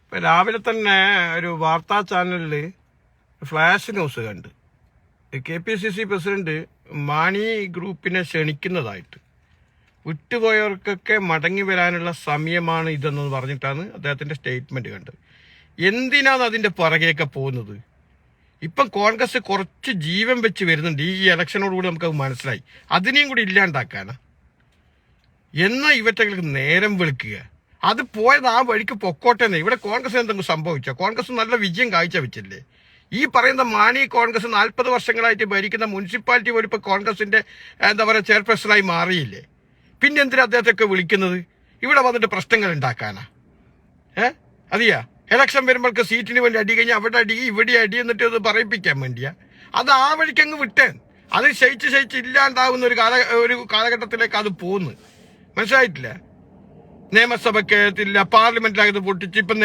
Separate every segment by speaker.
Speaker 1: ഇപ്പം രാവിലെ തന്നെ ഒരു വാർത്താ ചാനലിൽ ഫ്ലാഷ് ന്യൂസ് കണ്ട് KPCC പ്രസിഡന്റ് മാണി ഗ്രൂപ്പിനെ ക്ഷണിക്കുന്നതായിട്ട്, വിട്ടുപോയവർക്കൊക്കെ മടങ്ങി വരാനുള്ള സമയമാണ് ഇതെന്ന് പറഞ്ഞിട്ടാണ് അദ്ദേഹത്തിൻ്റെ സ്റ്റേറ്റ്മെൻറ്റ് കണ്ടത്. എന്തിനാണ് അതിൻ്റെ പുറകെയൊക്കെ പോകുന്നത്? ഇപ്പം കോൺഗ്രസ് കുറച്ച് ജീവൻ വെച്ച് വരുന്നുണ്ട്. ഈ ഇലക്ഷനോടുകൂടി നമുക്കത് മനസ്സിലായി. അതിനെയും കൂടി ഇല്ലാണ്ടാക്കാനാ എന്നാൽ ഇവറ്റകൾക്ക് നേരം വെളുക്കുക. അത് പോയത് ആ വഴിക്ക് പൊക്കോട്ടെന്നേ. ഇവിടെ കോൺഗ്രസ് എന്തെങ്കിലും സംഭവിച്ചോ? കോൺഗ്രസ് നല്ല വിജയം കാഴ്ചവെച്ചില്ലേ? ഈ പറയുന്ന മാണി കോൺഗ്രസ് 40 വർഷങ്ങളായിട്ട് ഭരിക്കുന്ന മുനിസിപ്പാലിറ്റി പോലും ഇപ്പോൾ കോൺഗ്രസിന്റെ ചെയർപേഴ്സണായി മാറിയില്ലേ? പിന്നെ എന്തിനാ അദ്ദേഹത്തെയൊക്കെ വിളിക്കുന്നത്? ഇവിടെ വന്നിട്ട് പ്രശ്നങ്ങൾ ഉണ്ടാക്കാനാ? അറിയാ, ഇലക്ഷൻ വരുമ്പോഴേക്ക് സീറ്റിന് വേണ്ടി അടി കഴിഞ്ഞാൽ അവിടെ അടി ഇവിടെ അടി എന്നിട്ട് അത് പറയിപ്പിക്കാൻ വേണ്ടിയാ. അത് ആ വഴിക്ക് അങ്ങ് വിട്ടേൻ. അത് ക്ഷയിച്ച് ഇല്ലാണ്ടാവുന്ന ഒരു കാലഘട്ടത്തിലേക്ക് അത് പോകുന്നു. മനസ്സിലായിട്ടില്ല? നിയമസഭയ്ക്കകത്തില്ല, പാർലമെന്റിനകത്ത് പൊട്ടിച്ച് ഇപ്പം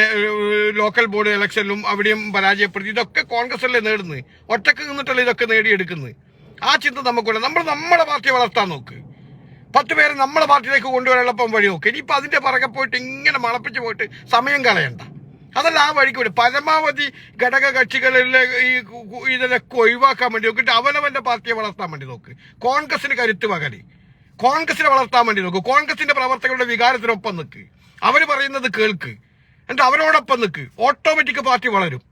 Speaker 1: ലോക്കൽ ബോർഡ് ഇലക്ഷനിലും അവിടെയും പരാജയപ്പെടുത്തി. ഇതൊക്കെ കോൺഗ്രസ് അല്ലേ നേടുന്നത്? ഒറ്റക്ക് നിന്നിട്ടല്ലേ ഇതൊക്കെ നേടിയെടുക്കുന്നത്? ആ ചിന്ത നമുക്കുള്ള. നമ്മുടെ പാർട്ടിയെ വളർത്താൻ നോക്ക്. 10 പേരെ നമ്മളെ പാർട്ടിയിലേക്ക് കൊണ്ടുവരാനുള്ളപ്പം വഴി നോക്ക്. ഇനിയിപ്പോൾ അതിന്റെ പുറകെ പോയിട്ട് ഇങ്ങനെ മണപ്പിച്ച് പോയിട്ട് സമയം കളയണ്ട. അതല്ല, ആ വഴിക്ക് വിടും. പരമാവധി ഘടക കക്ഷികളിലെ ഇതിലൊക്കെ ഒഴിവാക്കാൻ വേണ്ടി നോക്കിയിട്ട് അവനവന്റെ പാർട്ടിയെ വളർത്താൻ വേണ്ടി നോക്ക്. കോൺഗ്രസിന് കരുത്ത് പകര്. കോൺഗ്രസിനെ വളർത്താൻ വേണ്ടി നോക്ക്. കോൺഗ്രസിന്റെ പ്രവർത്തകരുടെ വികാരത്തിനൊപ്പം നിൽക്ക്. അവർ പറയുന്നത് കേൾക്ക്. എന്നിട്ട് അവരോടൊപ്പം നിൽക്ക്. ഓട്ടോമാറ്റിക് പാർട്ടി വളരും.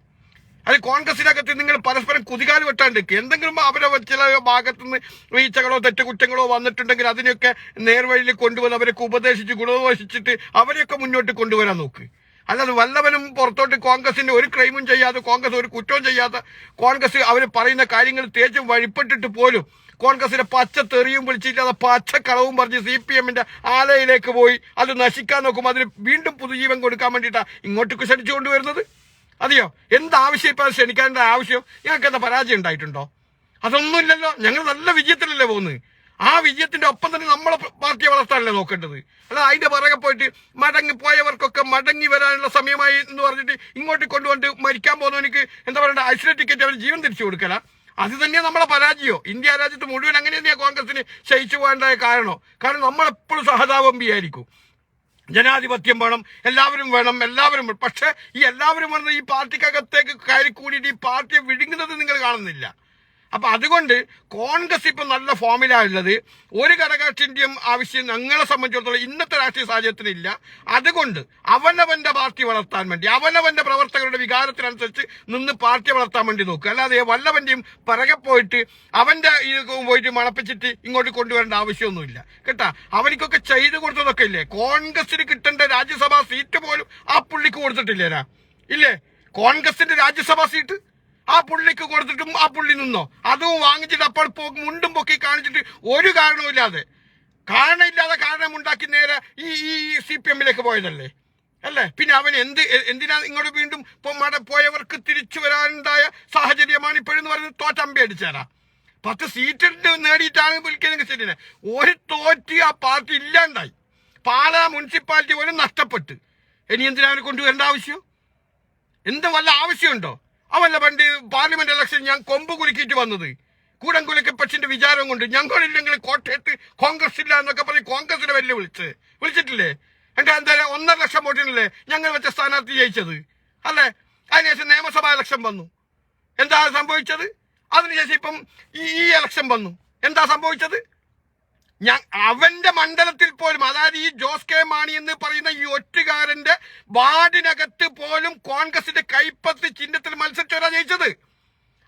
Speaker 1: അത് കോൺഗ്രസിനകത്ത് നിങ്ങൾ പരസ്പരം കുതികാല് വെട്ടാണ്ടിരിക്കുക. എന്തെങ്കിലും അവരെ ചില ഭാഗത്തുനിന്ന് വീഴ്ചകളോ തെറ്റുകുറ്റങ്ങളോ വന്നിട്ടുണ്ടെങ്കിൽ അതിനെയൊക്കെ നേർവഴിയിൽ കൊണ്ടുവന്ന് അവരൊക്കെ ഉപദേശിച്ച് ഗുണോപദേശിച്ചിട്ട് അവരെയൊക്കെ മുന്നോട്ട് കൊണ്ടുവരാൻ നോക്ക്. അല്ലാതെ വല്ലവനും പുറത്തോട്ട് കോൺഗ്രസിന്റെ ഒരു ക്രൈമും ചെയ്യാതെ, കോൺഗ്രസ് ഒരു കുറ്റവും ചെയ്യാതെ, കോൺഗ്രസ് അവർ പറയുന്ന കാര്യങ്ങൾ തേച്ചും വഴിപ്പെട്ടിട്ട് പോലും കോൺഗ്രസിന്റെ പച്ച തെറിയും വിളിച്ചിട്ട് പച്ച കളവും പറഞ്ഞ് CPM-ന്റെ ആലയിലേക്ക് പോയി അത് നശിക്കാൻ നോക്കും. അതിന് വീണ്ടും പുതുജീവൻ കൊടുക്കാൻ വേണ്ടിയിട്ടാണ് ഇങ്ങോട്ടേക്ക് ക്ഷണിച്ചു കൊണ്ടുവരുന്നത്. അതെയോ? എന്താവശ്യം ഇപ്പം ക്ഷണിക്കേണ്ട ആവശ്യം? ഞങ്ങൾക്ക് എന്താ പരാജയം ഉണ്ടായിട്ടുണ്ടോ? അതൊന്നുമില്ലല്ലോ. ഞങ്ങൾ നല്ല വിജയത്തിലല്ലേ പോകുന്നത്. ആ വിജയത്തിന്റെ ഒപ്പം തന്നെ നമ്മളെ പാർട്ടിയെ വളർത്താനല്ലേ നോക്കേണ്ടത്. അല്ല അതിന്റെ പുറകെ പോയിട്ട് മടങ്ങിപ്പോയവർക്കൊക്കെ മടങ്ങി വരാനുള്ള സമയമായി എന്ന് പറഞ്ഞിട്ട് ഇങ്ങോട്ട് കൊണ്ടുകൊണ്ട് മരിക്കാൻ പോകുന്നവനിക്ക് എന്താ പറയണ്ട, ഐശ്വര്യ ടിക്കറ്റ് അവർ ജീവൻ തിരിച്ചു കൊടുക്കല. അത് തന്നെയാണ് നമ്മളെ പരാജയോ. ഇന്ത്യ രാജ്യത്ത് മുഴുവൻ അങ്ങനെ തന്നെയാണ് കോൺഗ്രസിന് ക്ഷയിച്ചു പോകേണ്ട കാരണം നമ്മളെപ്പോഴും സഹതാപംബിയായിരിക്കും. ജനാധിപത്യം വേണം, എല്ലാവരും. പക്ഷെ ഈ എല്ലാവരും വന്ന് ഈ പാർട്ടിക്കകത്തേക്ക് കയറി കൂടിയിട്ട് ഈ പാർട്ടിയെ വിഴുങ്ങുന്നത് നിങ്ങൾ കാണുന്നില്ല. അപ്പൊ അതുകൊണ്ട് കോൺഗ്രസ് ഇപ്പൊ നല്ല ഫോമിലുള്ളത്. ഒരു ഘടകകക്ഷിന്റെയും ആവശ്യം ഞങ്ങളെ സംബന്ധിച്ചിടത്തോളം ഇന്നത്തെ രാഷ്ട്രീയ സാഹചര്യത്തിലില്ല. അതുകൊണ്ട് അവനവന്റെ പാർട്ടി വളർത്താൻ വേണ്ടി, അവനവന്റെ പ്രവർത്തകരുടെ വികാരത്തിനനുസരിച്ച് നിന്ന് പാർട്ടി വളർത്താൻ വേണ്ടി നോക്കുക. അല്ലാതെ വല്ലവന്റെയും പിറകെ പോയിട്ട് അവന്റെ പോയിട്ട് മണപ്പിച്ചിട്ട് ഇങ്ങോട്ട് കൊണ്ടുവരേണ്ട ആവശ്യമൊന്നുമില്ല കേട്ടാ. അവനിക്കൊക്കെ ചെയ്തു കൊടുത്തതൊക്കെ ഇല്ലേ? കോൺഗ്രസിന് കിട്ടേണ്ട രാജ്യസഭാ സീറ്റ് പോലും ആ പുള്ളിക്ക് കൊടുത്തിട്ടില്ലേരാ? ഇല്ലേ? കോൺഗ്രസിന്റെ രാജ്യസഭാ സീറ്റ് ആ പുള്ളിക്ക് കൊടുത്തിട്ടും ആ പുള്ളി നിന്നോ? അതും വാങ്ങിച്ചിട്ട് അപ്പോൾ മുണ്ടും പൊക്കി കാണിച്ചിട്ട് ഒരു കാരണമില്ലാതെ കാരണമുണ്ടാക്കി നേരെ ഈ CPM-ലേക്ക് പോയതല്ലേ അല്ലേ? പിന്നെ അവൻ എന്തിനാ ഇങ്ങോട്ട് വീണ്ടും പോയവർക്ക് തിരിച്ചു വരാനുണ്ടായ സാഹചര്യമാണ് ഇപ്പോഴെന്ന് പറയുന്നത്. തോറ്റമ്പി അടിച്ചാരാ 10 സീറ്റ് നേടിയിട്ടാണ് വിളിക്കുന്നത്. ശരിയാണ്. ഒരു തോറ്റ് ആ പാർട്ടി ഇല്ലാണ്ടായി. പാലാ മുനിസിപ്പാലിറ്റി പോലും നഷ്ടപ്പെട്ട്. ഇനി എന്തിനാ അവനെ കൊണ്ടുവരേണ്ട ആവശ്യം? വല്ല ആവശ്യമുണ്ടോ? അവല്ല പണ്ട് പാർലമെന്റ് ഇലക്ഷൻ ഞാൻ കൊമ്പ് കുലുക്കിയിട്ട് വന്നത്. കൂടംകുലക്ക് പക്ഷിന്റെ വിചാരം കൊണ്ട് ഞങ്ങളില്ലെങ്കിൽ കോട്ടയത്ത് കോൺഗ്രസ് ഇല്ല എന്നൊക്കെ പറഞ്ഞ് കോൺഗ്രസിനെ വിളിച്ചിട്ടില്ലേ? എന്താ 1.5 ലക്ഷം വോട്ടിനല്ലേ ഞങ്ങൾ വെച്ച സ്ഥാനാർത്ഥി ജയിച്ചത് അല്ലേ? അതിനുശേഷം നിയമസഭാ ഇലക്ഷൻ വന്നു. എന്താ സംഭവിച്ചത്? അതിനുശേഷം ഇപ്പം ഈ ഇലക്ഷൻ വന്നു. എന്താ സംഭവിച്ചത്? അവന്റെ മണ്ഡലത്തിൽ പോലും, അതായത് ഈ ജോസ് കെ മാണി എന്ന് പറയുന്ന ഈ ഒറ്റുകാരന്റെ വാർഡിനകത്ത് പോലും കോൺഗ്രസിന്റെ കൈപ്പത്തി ചിഹ്നത്തിൽ മത്സരിച്ചവരാ ജയിച്ചത്.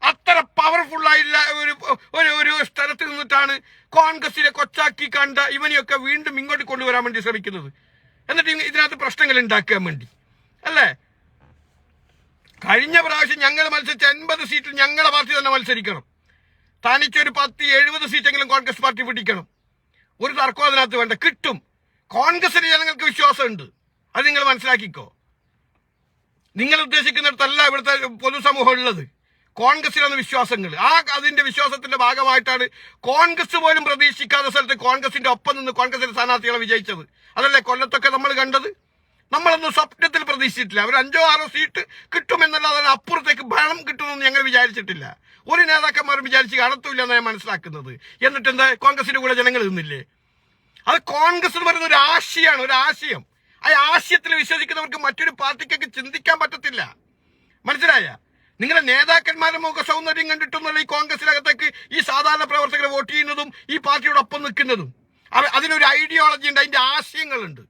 Speaker 1: അത്ര പവർഫുൾ ആയില്ല ഒരു സ്ഥലത്ത് നിന്നിട്ടാണ് കോൺഗ്രസിനെ കൊച്ചാക്കി കണ്ട ഇവനെയൊക്കെ വീണ്ടും ഇങ്ങോട്ട് കൊണ്ടുവരാൻ വേണ്ടി ശ്രമിക്കുന്നത്. എന്നിട്ട് ഇതിനകത്ത് പ്രശ്നങ്ങൾ ഉണ്ടാക്കാൻ വേണ്ടി അല്ലേ? കഴിഞ്ഞ പ്രാവശ്യം ഞങ്ങൾ മത്സരിച്ച 80 സീറ്റിൽ ഞങ്ങളെ പാർട്ടി തന്നെ മത്സരിക്കണം. തനിച്ചൊരു 10-70 സീറ്റെങ്കിലും കോൺഗ്രസ് പാർട്ടി പിടിക്കണം. ഒരു തർക്കം അതിനകത്ത് വേണ്ട. കിട്ടും. കോൺഗ്രസിന് ജനങ്ങൾക്ക് വിശ്വാസമുണ്ട്. അത് നിങ്ങൾ മനസ്സിലാക്കിക്കോ. നിങ്ങൾ ഉദ്ദേശിക്കുന്നിടത്തല്ല ഇവിടുത്തെ പൊതുസമൂഹം ഉള്ളത്. കോൺഗ്രസിലാണ് വിശ്വാസങ്ങൾ. അതിന്റെ വിശ്വാസത്തിന്റെ ഭാഗമായിട്ടാണ് കോൺഗ്രസ് പോലും പ്രതീക്ഷിക്കാത്ത സ്ഥലത്ത് കോൺഗ്രസിന്റെ ഒപ്പം നിന്ന് കോൺഗ്രസിന്റെ സ്ഥാനാർത്ഥികളെ വിജയിച്ചത്. അതല്ലേ കൊല്ലത്തൊക്കെ നമ്മൾ കണ്ടത്? നമ്മളൊന്നും സ്വപ്നത്തിൽ പ്രതീക്ഷിച്ചിട്ടില്ല. അവർ 5-6 സീറ്റ് കിട്ടുമെന്നല്ലാതെ അപ്പുറത്തേക്ക് ഭരണം കിട്ടുമെന്ന് ഞങ്ങൾ വിചാരിച്ചിട്ടില്ല. ഒരു നേതാക്കന്മാരും വിചാരിച്ച് കാണത്തില്ല എന്ന് ഞാൻ മനസ്സിലാക്കുന്നത്. എന്നിട്ട് എന്താ കോൺഗ്രസിന്റെ കൂടെ ജനങ്ങൾ നിന്നില്ലേ? അത് കോൺഗ്രസ് എന്ന് പറയുന്ന ഒരു ആശയം. ആ ആശയത്തിൽ വിശ്വസിക്കുന്നവർക്ക് മറ്റൊരു പാർട്ടിക്കൊക്കെ ചിന്തിക്കാൻ പറ്റത്തില്ല. മനസ്സിലായ? നിങ്ങളുടെ നേതാക്കന്മാരുടെ മുഖ സൗന്ദര്യം കണ്ടിട്ടൊന്നുമല്ല ഈ കോൺഗ്രസിനകത്തേക്ക് ഈ സാധാരണ പ്രവർത്തകരെ വോട്ട് ചെയ്യുന്നതും ഈ പാർട്ടിയോടൊപ്പം നിൽക്കുന്നതും. അതിനൊരു ഐഡിയോളജി ഉണ്ട്, അതിന്റെ ആശയങ്ങളുണ്ട്,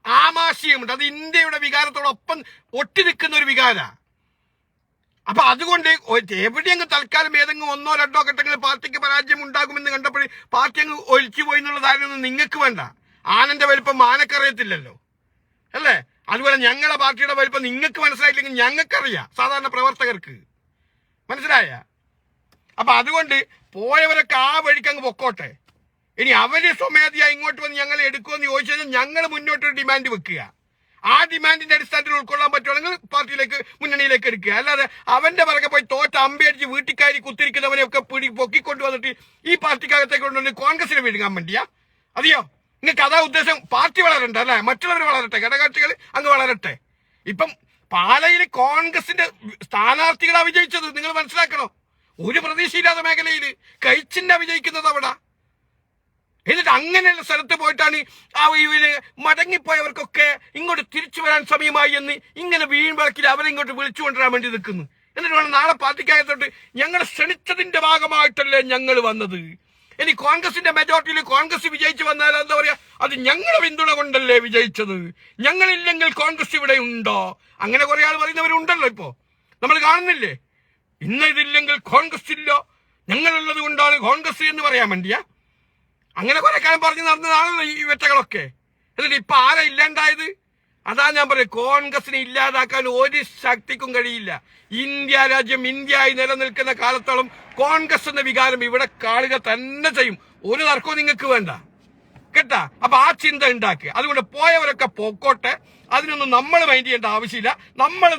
Speaker 1: ആമാശയമുണ്ട്. അത് ഇന്ത്യയുടെ വികാരത്തോടൊപ്പം ഒട്ടി നിൽക്കുന്ന ഒരു വികാര. അപ്പൊ അതുകൊണ്ട് എവിടെയെങ്കിലും തൽക്കാലം ഏതെങ്കിലും 1 or 2 ഘട്ടങ്ങളിൽ പാർട്ടിക്ക് പരാജയം ഉണ്ടാകുമെന്ന് കണ്ടപ്പോൾ പാർട്ടി അങ്ങ് ഒലിച്ചു പോയി എന്നുള്ള ധാരണയൊന്നും നിങ്ങൾക്ക് വേണ്ട. ആനന്റെ വലിപ്പം ആനക്കറിയത്തില്ലല്ലോ, അല്ലേ? അതുപോലെ ഞങ്ങളുടെ പാർട്ടിയുടെ വലിപ്പം നിങ്ങൾക്ക് മനസ്സിലായില്ലെങ്കിൽ ഞങ്ങൾക്കറിയാം, സാധാരണ പ്രവർത്തകർക്ക്. മനസ്സിലായ? അപ്പൊ അതുകൊണ്ട് പോയവരൊക്കെ ആ വഴിക്ക് അങ്ങ് പൊക്കോട്ടെ. ഇനി അവര് സ്വമേധയാ ഇങ്ങോട്ട് വന്ന് ഞങ്ങൾ എടുക്കുമെന്ന് ചോദിച്ചാൽ ഞങ്ങൾ മുന്നോട്ടൊരു ഡിമാൻഡ് വെക്കുക. ആ ഡിമാൻഡിന്റെ അടിസ്ഥാനത്തിൽ ഉൾക്കൊള്ളാൻ പറ്റുവാണെങ്കിൽ പാർട്ടിയിലേക്ക്, മുന്നണിയിലേക്ക് എടുക്കുക. അല്ലാതെ അവന്റെ പുറകെ പോയി തോറ്റ അമ്പയടിച്ച് വീട്ടിക്കാരി കുത്തിരിക്കുന്നവനെയൊക്കെ പൊക്കിക്കൊണ്ടുവന്നിട്ട് ഈ പാർട്ടിക്കകത്തേക്ക് കൊണ്ടുവന്ന് കോൺഗ്രസിനെ വിഴുങ്ങാൻ വേണ്ടിയാ? അതെയോ? നിങ്ങൾക്ക് അതാ ഉദ്ദേശം? പാർട്ടി വളരണ്ട അല്ലെ, മറ്റുള്ളവർ വളരട്ടെ, ഘടകകക്ഷികൾ അങ്ങ് വളരട്ടെ. ഇപ്പം പാലയിൽ കോൺഗ്രസിന്റെ സ്ഥാനാർത്ഥികളാ വിജയിച്ചത്, നിങ്ങൾ മനസ്സിലാക്കണം. ഒരു പ്രതീക്ഷയില്ലാത്ത മേഖലയിൽ കഴിച്ചിന്റെ വിജയിക്കുന്നത് അവിടെ. എന്നിട്ട് അങ്ങനെയുള്ള സ്ഥലത്ത് പോയിട്ടാണ് മടങ്ങിപ്പോയവർക്കൊക്കെ ഇങ്ങോട്ട് തിരിച്ചു വരാൻ സമയമായി എന്ന് ഇങ്ങനെ വീൺവിളക്കിൽ അവരിങ്ങോട്ട് വിളിച്ചു കൊണ്ടുവരാൻ വേണ്ടി നിൽക്കുന്നു. എന്നിട്ട് വേണം നാളെ പാർട്ടിക്കകത്തോട്ട് ഞങ്ങൾ ക്ഷണിച്ചതിന്റെ ഭാഗമായിട്ടല്ലേ ഞങ്ങൾ വന്നത്. ഇനി കോൺഗ്രസിന്റെ മെജോറിറ്റിയിൽ കോൺഗ്രസ് വിജയിച്ചു വന്നാൽ എന്താ പറയാ, അത് ഞങ്ങളെ പിന്തുണ കൊണ്ടല്ലേ വിജയിച്ചത്, ഞങ്ങളില്ലെങ്കിൽ കോൺഗ്രസ് ഇവിടെ ഉണ്ടോ? അങ്ങനെ കുറെ ആൾ പറയുന്നവരുണ്ടല്ലോ. ഇപ്പോ നമ്മൾ കാണുന്നില്ലേ, ഇന്ന് ഇതില്ലെങ്കിൽ കോൺഗ്രസ് ഇല്ല, ഞങ്ങളുള്ളത് കൊണ്ടാണ് കോൺഗ്രസ് എന്ന് പറയാൻ വേണ്ടിയാ. അങ്ങനെ കുറെ കാലം പറഞ്ഞു നടന്നതാണല്ലോ ഈ വെറ്റകളൊക്കെ. എന്നിട്ട് ഇപ്പൊ ആരാ ഇല്ലാണ്ടായത്? അതാ ഞാൻ പറയും, കോൺഗ്രസിനെ ഇല്ലാതാക്കാൻ ഒരു ശക്തിക്കും കഴിയില്ല. ഇന്ത്യ രാജ്യം ഇന്ത്യയായി നിലനിൽക്കുന്ന കാലത്തോളം കോൺഗ്രസ് എന്ന വികാരം ഇവിടെ കാണുക തന്നെ ചെയ്യും. ഒരു തർക്കവും നിങ്ങൾക്ക് വേണ്ട കേട്ടാ. അപ്പൊ ആ ചിന്ത ഉണ്ടാക്കുക. അതുകൊണ്ട് പോയവരൊക്കെ പോക്കോട്ടെ, അതിനൊന്നും നമ്മൾ മൈൻഡ് ചെയ്യേണ്ട ആവശ്യമില്ല.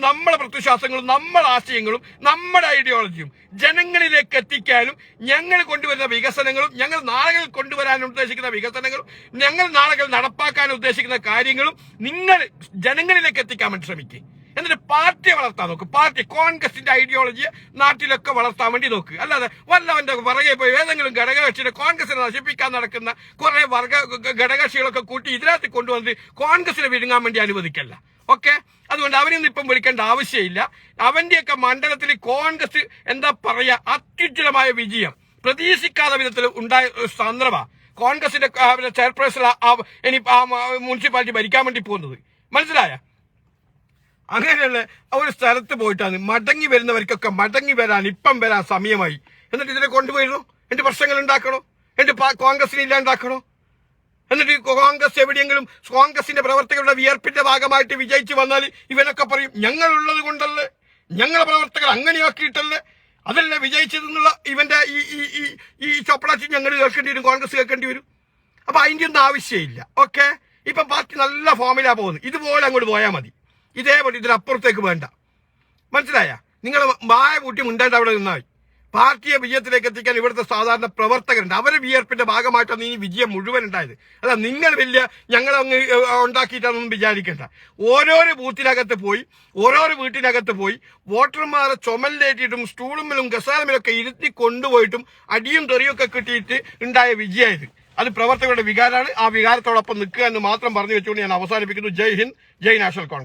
Speaker 1: നമ്മളെ പ്രത്യശാസ്ത്രങ്ങളും നമ്മളെ ആശയങ്ങളും നമ്മുടെ ഐഡിയോളജിയും ജനങ്ങളിലേക്ക് എത്തിക്കാനും ഞങ്ങൾ കൊണ്ടുവരുന്ന വികസനങ്ങളും ഞങ്ങൾ നാളുകൾ കൊണ്ടുവരാൻ ഉദ്ദേശിക്കുന്ന വികസനങ്ങളും ഞങ്ങൾ നാളുകൾ നടപ്പാക്കാൻ ഉദ്ദേശിക്കുന്ന കാര്യങ്ങളും നിങ്ങൾ ജനങ്ങളിലേക്ക് എത്തിക്കാൻ വേണ്ടി ശ്രമിക്കുക. എന്നിട്ട് പാർട്ടിയെ വളർത്താൻ നോക്ക്. പാർട്ടി കോൺഗ്രസിന്റെ ഐഡിയോളജിയെ നാട്ടിലൊക്കെ വളർത്താൻ വേണ്ടി നോക്ക്. അല്ലാതെ വല്ലവന്റെ പുറകെ പോയി ഏതെങ്കിലും ഘടകകക്ഷിയുടെ കോൺഗ്രസിനെ നശിപ്പിക്കാൻ നടക്കുന്ന കുറെ ഘടകകക്ഷികളൊക്കെ കൂട്ടി ഇതിനകത്ത് കൊണ്ടുവന്ന് കോൺഗ്രസിനെ വിഴുങ്ങാൻ വേണ്ടി അനുവദിക്കല്ല. ഓക്കെ? അതുകൊണ്ട് അവരൊന്നും ഇപ്പം വിളിക്കേണ്ട ആവശ്യമില്ല. അവന്റെയൊക്കെ മണ്ഡലത്തിൽ കോൺഗ്രസ് എന്താ പറയാ, അത്യുജ്വലമായ വിജയം പ്രതീക്ഷിക്കാത്ത വിധത്തിൽ ഉണ്ടായ സന്ദർഭ കോൺഗ്രസിന്റെ ചെയർപേഴ്സൺ ഇനി മുനിസിപ്പാലിറ്റി ഭരിക്കാൻ വേണ്ടി പോകുന്നത്. മനസ്സിലായ? അങ്ങനെയുള്ള ഒരു സ്ഥലത്ത് പോയിട്ടാണ് മടങ്ങി വരുന്നവർക്കൊക്കെ മടങ്ങി വരാൻ ഇപ്പം വരാൻ സമയമായി. എന്നിട്ട് ഇതിനെ കൊണ്ടുപോയിരുന്നു എന്നിട്ട് പ്രശ്നങ്ങൾ ഉണ്ടാക്കണോ, എന്നിട്ട് കോൺഗ്രസിനെ ഇല്ലാണ്ടാക്കണോ? എന്നിട്ട് കോൺഗ്രസ് എവിടെയെങ്കിലും കോൺഗ്രസിന്റെ പ്രവർത്തകരുടെ വിയർപ്പിന്റെ ഭാഗമായിട്ട് വിജയിച്ചു വന്നാൽ ഇവനൊക്കെ പറയും ഞങ്ങളുള്ളത് കൊണ്ടല്ലേ, ഞങ്ങളെ പ്രവർത്തകർ അങ്ങനെയാക്കിയിട്ടല്ലേ, അതല്ലേ വിജയിച്ചതെന്നുള്ള ഇവന്റെ ഈ ചൊപ്പളാച്ചി ഞങ്ങൾ കേൾക്കേണ്ടി വരും, കോൺഗ്രസ് കേൾക്കേണ്ടി വരും. അപ്പൊ അതിന്റെ ഒന്നും ആവശ്യമില്ല. ഓക്കെ? ഇപ്പൊ പാർട്ടി നല്ല ഫോമിലാ പോകുന്നത്. ഇതുപോലെ അങ്ങോട്ട് പോയാൽ മതി. ഇതേപോലെ ഇതിനപ്പുറത്തേക്ക് വേണ്ട. മനസ്സിലായ? നിങ്ങൾ വായ കൂട്ടി മുണ്ടേണ്ട അവിടെ നിന്നാൽ പാർട്ടിയെ വിജയത്തിലേക്ക് എത്തിക്കാൻ ഇവിടുത്തെ സാധാരണ പ്രവർത്തകരുണ്ട്. അവരുടെ വിയർപ്പിന്റെ ഭാഗമായിട്ടാണ് ഈ വിജയം മുഴുവൻ ഉണ്ടായത്. അല്ല നിങ്ങൾ വലിയ ഞങ്ങളങ്ങ് ഉണ്ടാക്കിയിട്ടാണെന്നും വിചാരിക്കേണ്ട. ഓരോരോ ബൂത്തിനകത്ത് പോയി ഓരോരോ വീട്ടിനകത്ത് പോയി വോട്ടർമാരെ ചുമലിലേറ്റിട്ടും സ്റ്റൂളുമ്മിലും കസാലമിലൊക്കെ ഇരുത്തി കൊണ്ടുപോയിട്ടും അടിയും തെറിയൊക്കെ കിട്ടിയിട്ട് ഉണ്ടായ വിജയമായത്. അത് പ്രവർത്തകരുടെ വികാരമാണ്. ആ വികാരത്തോടൊപ്പം നിൽക്കുക എന്ന് മാത്രം പറഞ്ഞു വെച്ചുകൊണ്ട് ഞാൻ അവസാനിപ്പിക്കുന്നു. ജയ് ഹിന്ദ്, ജയ് നാഷണൽ കോൺഗ്രസ്.